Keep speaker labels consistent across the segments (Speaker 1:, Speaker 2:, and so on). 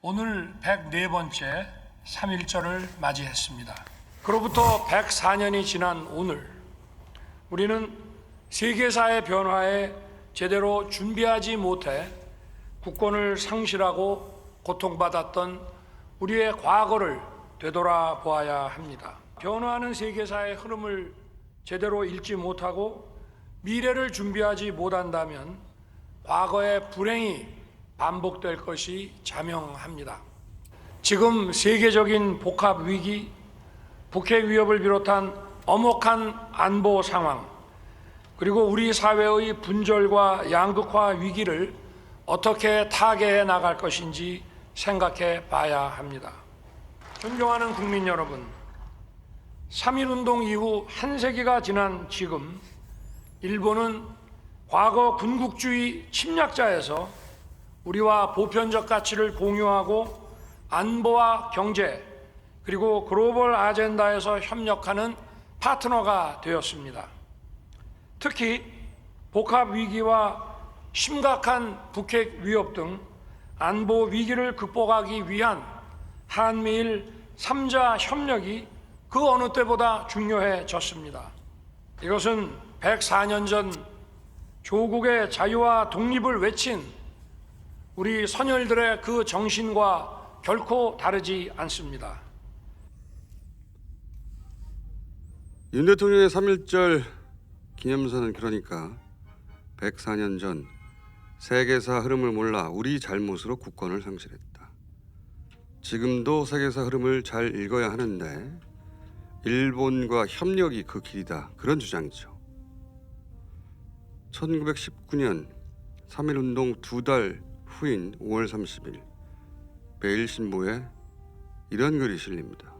Speaker 1: 오늘 104번째 3.1절을 맞이했습니다. 그로부터 104년이 지난 오늘, 우리는 세계사의 변화에 제대로 준비하지 못해 국권을 상실하고 고통받았던 우리의 과거를 되돌아보아야 합니다. 변화하는 세계사의 흐름을 제대로 읽지 못하고 미래를 준비하지 못한다면 과거의 불행이 반복될 것이 자명합니다. 지금 세계적인 복합 위기, 북핵 위협을 비롯한 엄혹한 안보 상황, 그리고 우리 사회의 분절과 양극화 위기를 어떻게 타개해 나갈 것인지 생각해 봐야 합니다. 존경하는 국민 여러분, 3.1운동 이후 한 세기가 지난 지금 일본은 과거 군국주의 침략자에서 우리와 보편적 가치를 공유하고 안보와 경제 그리고 글로벌 아젠다에서 협력하는 파트너가 되었습니다. 특히 복합 위기와 심각한 북핵 위협 등 안보 위기를 극복하기 위한 한미일 3자 협력이 그 어느 때보다 중요해졌습니다. 이것은 104년 전 조국의 자유와 독립을 외친 우리 선열들의 그 정신과 결코 다르지 않습니다.
Speaker 2: 윤 대통령의 3.1절 기념사는 그러니까 104년 전 세계사 흐름을 몰라 우리 잘못으로 국권을 상실했다. 지금도 세계사 흐름을 잘 읽어야 하는데 일본과 협력이 그 길이다. 그런 주장이죠. 1919년 3.1운동 2달 후인 5월 30일 매일신보에 이런 글이 실립니다.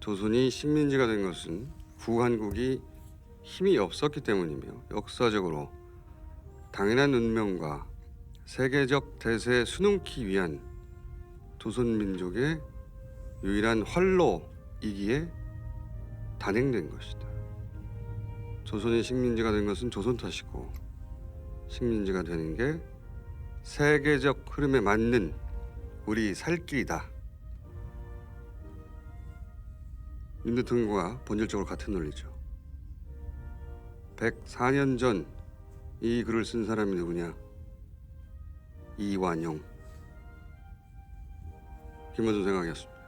Speaker 2: 조선이 식민지가 된 것은 구한국이 힘이 없었기 때문이며 역사적으로 당연한 운명과 세계적 대세에 수놓기 위한 조선민족의 유일한 활로이기에 단행된 것이다. 조선이 식민지가 된 것은 조선 탓이고 식민지가 되는 게 세계적 흐름에 맞는 우리 살 길이다. 윤 대통령과 본질적으로 같은 논리죠. 104년 전 이 글을 쓴 사람이 누구냐? 이완용. 김원준 생각이었습니다.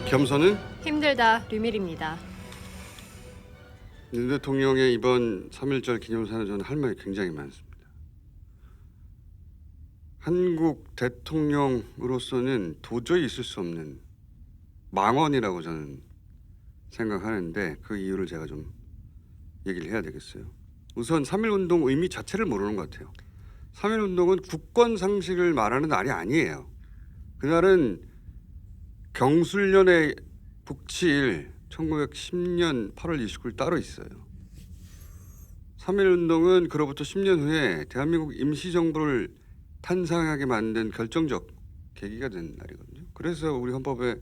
Speaker 2: 겸손은
Speaker 3: 힘들다 류밀입니다.
Speaker 2: 윤 대통령의 이번 3.1절 기념사는 저는 할 말이 굉장히 많습니다. 한국 대통령으로서는 도저히 있을 수 없는 망언이라고 저는 생각하는데 그 이유를 제가 좀 얘기를 해야 되겠어요. 우선 3.1운동 의미 자체를 모르는 것 같아요. 3.1운동은 국권 상실을 말하는 날이 아니에요. 그날은 경술련의 북치일 1910년 8월 29일 따로 있어요. 3.1운동은 그로부터 10년 후에 대한민국 임시정부를 탄생하게 만든 결정적 계기가 된 날이거든요. 그래서 우리 헌법에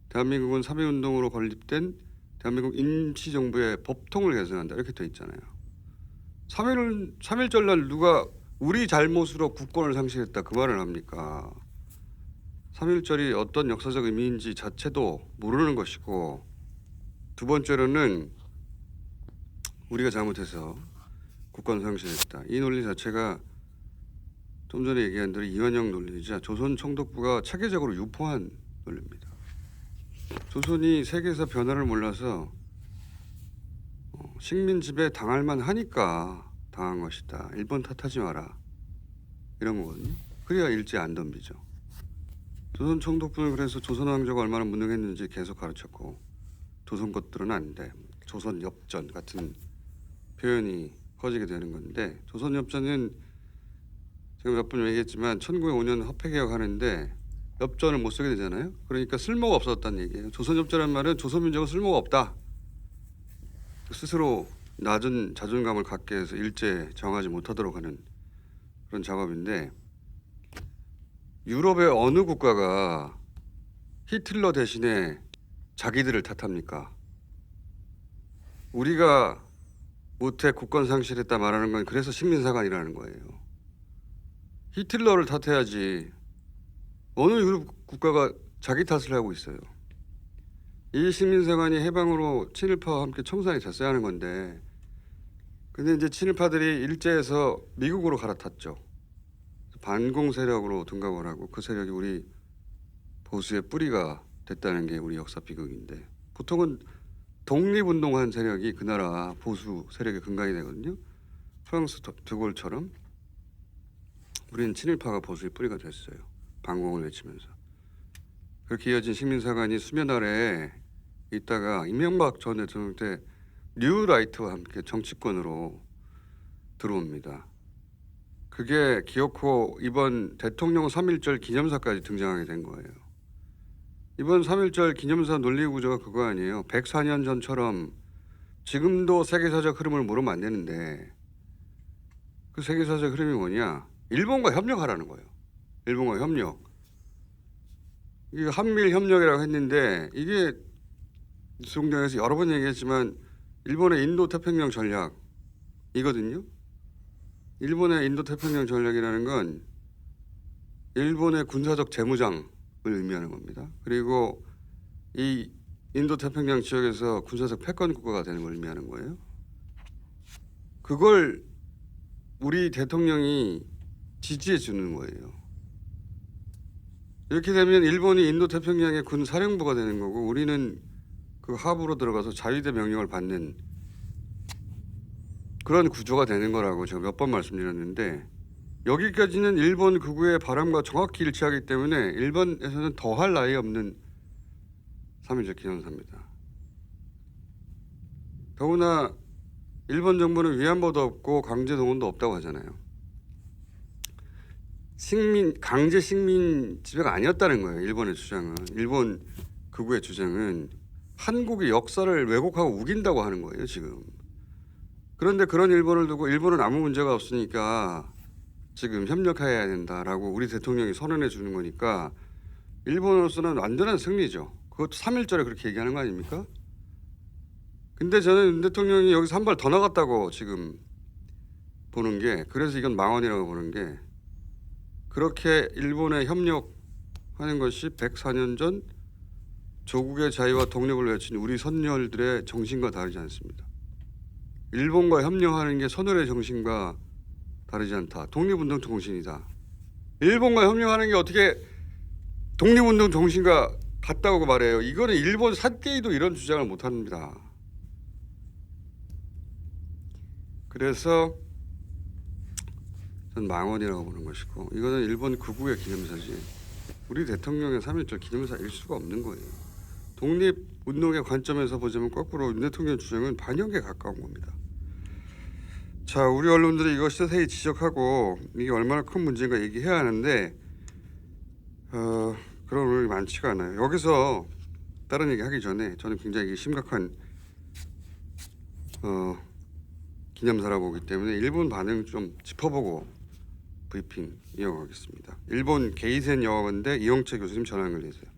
Speaker 2: 대한민국은 3.1운동으로 건립된 대한민국 임시정부의 법통을 개정한다 이렇게 돼 있잖아요. 3.1절 날 누가 우리 잘못으로 국권을 상실했다 그 말을 합니까? 3.1절이 어떤 역사적 의미인지 자체도 모르는 것이고, 두 번째로는 우리가 잘못해서 국권 상실했다. 이 논리 자체가 좀 전에 얘기한 대로 이완영 논리이자 조선 총독부가 체계적으로 유포한 논리입니다. 조선이 세계사 변화를 몰라서 식민 지배 당할 만하니까 당한 것이다. 일본 탓하지 마라. 이런 거거든요. 그래야 일제 안 덤비죠. 조선 총독부는 그래서 조선 왕조가 얼마나 무능했는지 계속 가르쳤고 조선 것들은 아닌데 조선 엽전 같은 표현이 커지게 되는 건데 조선 엽전은 제가 몇 번 얘기했지만 1905년 화폐개혁하는데 엽전을 못 쓰게 되잖아요. 그러니까 쓸모가 없었다는 얘기예요. 조선 엽전이라는 말은 조선 민족은 쓸모가 없다. 스스로 낮은 자존감을 갖게 해서 일제 정하지 못하도록 하는 그런 작업인데 유럽의 어느 국가가 히틀러 대신에 자기들을 탓합니까? 우리가 못해 국권 상실했다 말하는 건 그래서 식민사관이라는 거예요. 히틀러를 탓해야지 어느 유럽 국가가 자기 탓을 하고 있어요. 이 식민사관이 해방으로 친일파와 함께 청산이 됐어야 하는 건데 근데 이제 친일파들이 일제에서 미국으로 갈아탔죠. 반공 세력으로 둔갑을 하고 그 세력이 우리 보수의 뿌리가 됐다는 게 우리 역사 비극인데 보통은 독립운동한 세력이 그 나라 보수 세력의 근간이 되거든요. 프랑스 드골처럼 우리는 친일파가 보수의 뿌리가 됐어요. 반공을 외치면서. 그렇게 이어진 식민사관이 수면 아래에 있다가 이명박 전 대통령 때 뉴라이트와 함께 정치권으로 들어옵니다. 그게 기어코 이번 대통령 3.1절 기념사까지 등장하게 된 거예요. 이번 3.1절 기념사 논리 구조가 그거 아니에요. 104년 전처럼 지금도 세계사적 흐름을 모르면 안 되는데 그 세계사적 흐름이 뭐냐? 일본과 협력하라는 거예요. 일본과 협력. 이게 한미일 협력이라고 했는데 이게 뉴스공장에서 여러 번 얘기했지만 일본의 인도태평양 전략이거든요. 일본의 인도태평양 전략이라는 건 일본의 군사적 재무장을 의미하는 겁니다. 그리고 이 인도태평양 지역에서 군사적 패권 국가가 되는 걸 의미하는 거예요. 그걸 우리 대통령이 지지해 주는 거예요. 이렇게 되면 일본이 인도태평양의 군 사령부가 되는 거고 우리는 그 하부로 들어가서 자위대 명령을 받는 그런 구조가 되는 거라고 제가 몇 번 말씀드렸는데 여기까지는 일본 극우의 바람과 정확히 일치하기 때문에 일본에서는 더할 나위 없는 3.1절 기념사입니다. 더구나 일본 정부는 위안부도 없고 강제 동원도 없다고 하잖아요. 강제 식민 지배가 아니었다는 거예요. 일본의 주장은. 일본 극우의 주장은 한국의 역사를 왜곡하고 우긴다고 하는 거예요. 지금. 그런데 그런 일본을 두고 일본은 아무 문제가 없으니까 지금 협력해야 된다라고 우리 대통령이 선언해 주는 거니까 일본으로서는 완전한 승리죠. 그것도 3.1절에 그렇게 얘기하는 거 아닙니까? 근데 저는 윤 대통령이 여기서 한 발 더 나갔다고 지금 보는 게 그래서 이건 망언이라고 보는 게 그렇게 일본에 협력하는 것이 104년 전 조국의 자유와 독립을 외친 우리 선열들의 정신과 다르지 않습니다. 일본과 협력하는 게 선열의 정신과 다르지 않다. 독립운동 정신이다. 일본과 협력하는 게 어떻게 독립운동 정신과 같다고 말해요. 이거는 일본 사태에도 이런 주장을 못합니다. 그래서 전 망언이라고 보는 것이고 이거는 일본 극우의 기념사지 우리 대통령의 3.1절 기념사일 수가 없는 거예요. 독립운동의 관점에서 보자면 거꾸로 윤 대통령 주장은 반역에 가까운 겁니다. 자, 우리 언론들이 이거 세세히 지적하고 이게 얼마나 큰 문제인가 얘기해야 하는데 그런 언론이 많지가 않아요. 여기서 다른 얘기 하기 전에 저는 굉장히 심각한 기념사라고 보기 때문에 일본 반응 좀 짚어보고 브리핑 이어가겠습니다. 일본 게이센 여학원대 이영채 교수님 전화 연결되세요.